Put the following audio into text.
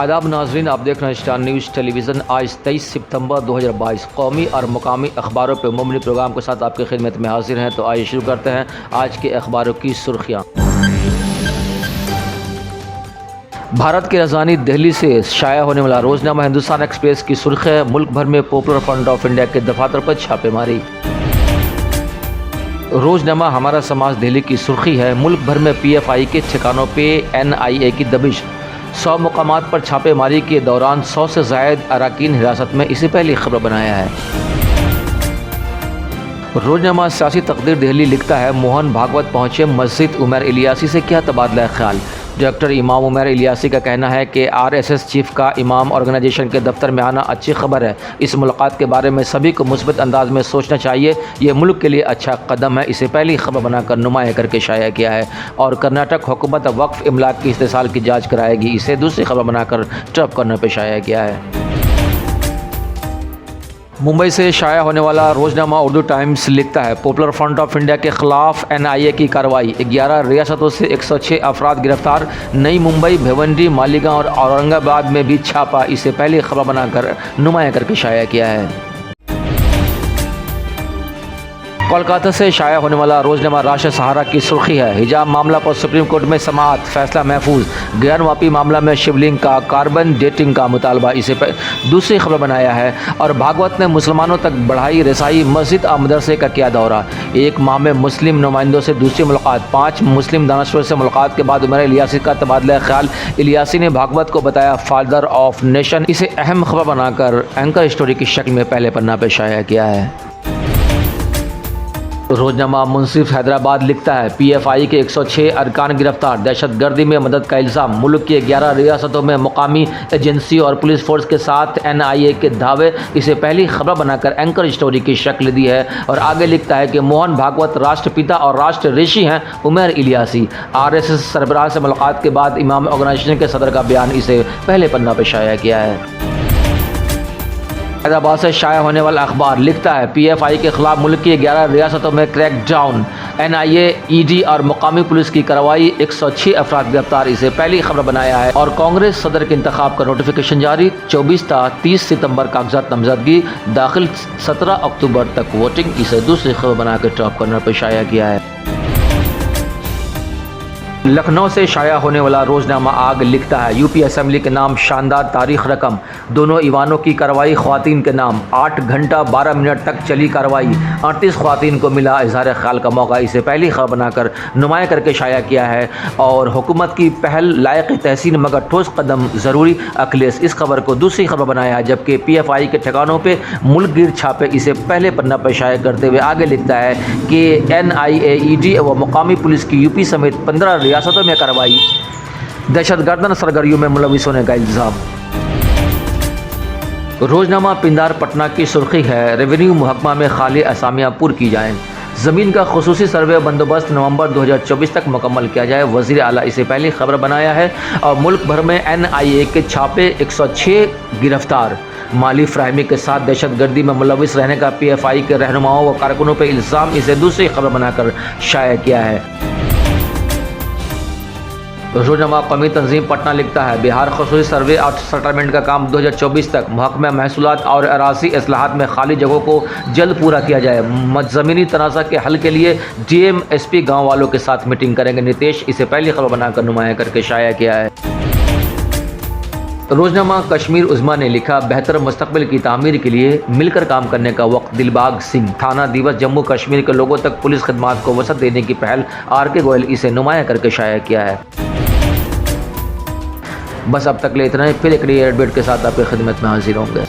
आदाब नाज़रीन, आप देख रहे हैं स्टार न्यूज़ टेलीविज़न। आज 23 सितंबर 2022 कौमी और मुकामी अखबारों पर मुबनी प्रोग्राम के साथ आपकी खिदमत में हाजिर हैं। तो आइए शुरू करते हैं आज के अखबारों की सुर्खियाँ। भारत की राजधानी दिल्ली से शाया होने वाला रोजनामा हिंदुस्तान एक्सप्रेस की सुर्खी है, मुल्क भर में पॉपुलर फ्रंट ऑफ इंडिया के दफातर पर छापेमारी। रोजनामा हमारा समाज दिल्ली की सुर्खी है, मुल्क भर में PFI के ठिकानों पे NIA की दबिश। 100 मुकामात पर छापेमारी के दौरान 100 से ज़ायद अराकीन हिरासत में, इसे पहली खबर बनाया है। रोजनामा सियासी तकदीर दिल्ली लिखता है, मोहन भागवत पहुंचे मस्जिद, उमर इलियासी से क्या तबादला ख्याल। डायरेक्टर इमाम उमर इलियासी का कहना है कि RSS चीफ का इमाम ऑर्गेनाइजेशन के दफ्तर में आना अच्छी खबर है। इस मुलाकात के बारे में सभी को मुस्बत अंदाज में सोचना चाहिए, ये मुल्क के लिए अच्छा कदम है। इसे पहली खबर बनाकर नुमाया करके शाया किया है। और कर्नाटक हुकूमत वक्फ इमलाक की इस्तेसाल की जाँच कराएगी, इसे दूसरी खबर बनाकर ट्रप करने पर शाया किया है। मुंबई से शाया होने वाला रोजनामा उर्दू टाइम्स लिखता है, पॉपुलर फ्रंट ऑफ इंडिया के खिलाफ NIA की कार्रवाई, 11 रियासतों से 106 अफराद गिरफ्तार। नई मुंबई, भिवंडी, मालीगांव और औरंगाबाद में भी छापा, इसे पहली खबर बनाकर नुमाया करके शाया किया है। कोलकाता से शाया होने वाला रोजनामा राष्ट्रीय सहारा की सुर्खी है, हिजाब मामला पर सुप्रीम कोर्ट में समाअत, फैसला महफूज। ज्ञानवापी मामला में शिवलिंग का कार्बन डेटिंग का मुतालबा, इसे दूसरी खबर बनाया है। और भागवत ने मुसलमानों तक बढ़ाई रसाई, मस्जिद और मदरसे का किया दौरा। एक माह में मुस्लिम नुमाइंदों से दूसरी मुलाकात, 5 मुस्लिम दानश्वर से मुलाकात के बाद उमर इलियासी का तबादला ख्याल। इलियासी ने भागवत को बताया फादर ऑफ नेशन, इसे अहम खबर बनाकर एंकर स्टोरी की शक्ल में पहले पन्ना पर शाया किया है। रोजनामा मुंसिफ हैदराबाद लिखता है, PFI के 106 अरकान गिरफ्तार, दहशतगर्दी में मदद का इल्ज़ाम। मुल्क की 11 रियासतों में मुकामी एजेंसी और पुलिस फोर्स के साथ NIA के दावे, इसे पहली खबर बनाकर एंकर स्टोरी की शक्ल दी है। और आगे लिखता है कि मोहन भागवत राष्ट्रपिता और राष्ट्र ऋषि हैं उमर इलियासी। RSS सरबराह से मुलाकात के बाद इमाम ऑर्गेनाइजेशन के सदर का बयान, इसे पहले पन्ना पर शाया किया है। हैदराबाद से शाया होने वाला अखबार लिखता है, PFI के खिलाफ मुल्क की 11 रियासतों में क्रैकडाउन, NIA, ED और मुकामी पुलिस की कार्रवाई, 106 अफराद गिरफ्तार, इसे पहली खबर बनाया है। और कांग्रेस सदर के इंतखाब का नोटिफिकेशन जारी, 24 था 30 सितंबर कागजात नामजदगी दाखिल, 17 अक्टूबर तक वोटिंग, इसे दूसरी खबर बनाकर टॉप करने पर शाया किया है। लखनऊ से शाया होने वाला रोजनामा आग लिखता है, UP असेंबली के नाम शानदार तारीख रकम, दोनों ईवानों की कार्रवाई ख्वातीन के नाम, 8 घंटा 12 मिनट तक चली कार्रवाई, 38 ख्वातीन को मिला इजहार ख्याल का मौका, इसे पहली खबर बनाकर नुमाया करके शाया किया है। और हुकूमत की पहल लायक तहसीन मगर ठोस कदम ज़रूरी, अखिलेश, इस खबर को दूसरी खबर बनाया है। जबकि PFI के ठिकानों पर मुल्क गिर छापे, इसे पहले पन्ना पर शाया करते हुए आगे लिखता है कि NIA, ED व मुकामी पुलिस की UP समेत 15 रियासतों में कार्रवाई, दहशतगर्द सरगर्मियों में मुलविस होने का इल्ज़ाम। रोजनामा पिंदार पटना की सुर्खी है, रेवेन्यू महकमा में खाली असामियाँ पुर की जाएं, ज़मीन का खुसूसी सर्वे बंदोबस्त नवंबर 2024 तक मुकम्मल किया जाए, वज़ीर आला, इसे पहली खबर बनाया है। और मुल्क भर में NIA के छापे, 106 गिरफ्तार, माली फ्राहमी के साथ दहशतगर्दी में मुलविस रहने का PFI के रहनुमाओं व कारकुनों पर इल्ज़ाम, इसे दूसरी खबर बनाकर शाया किया है। रोजनामा कौमी तंजीम पटना लिखता है, बिहार खसूसी सर्वे और सेटलमेंट का काम 2024 तक, महकमा महसूलात और अरासी इस्लाहात में खाली जगहों को जल्द पूरा किया जाए। ज़मीनी तनाज़ा के हल के लिए DM SP गाँव वालों के साथ मीटिंग करेंगे नीतीश, इसे पहली खबर बनाकर नुमाया करके शाया किया है। रोजनामा कश्मीर उज़्मा ने लिखा, बेहतर मुस्तकबिल की तामीर के लिए मिलकर काम करने का वक्त, दिलबाग सिंह, थाना दिवस, जम्मू कश्मीर के लोगों तक पुलिस खदमात को वसअत देने की पहल, RK गोयल, इसे नुमाया करके शाया किया है। बस अब तक ले इतना ही, फिर एक नई अपडेट के साथ आपकी खिदमत में हाजिर होंगे।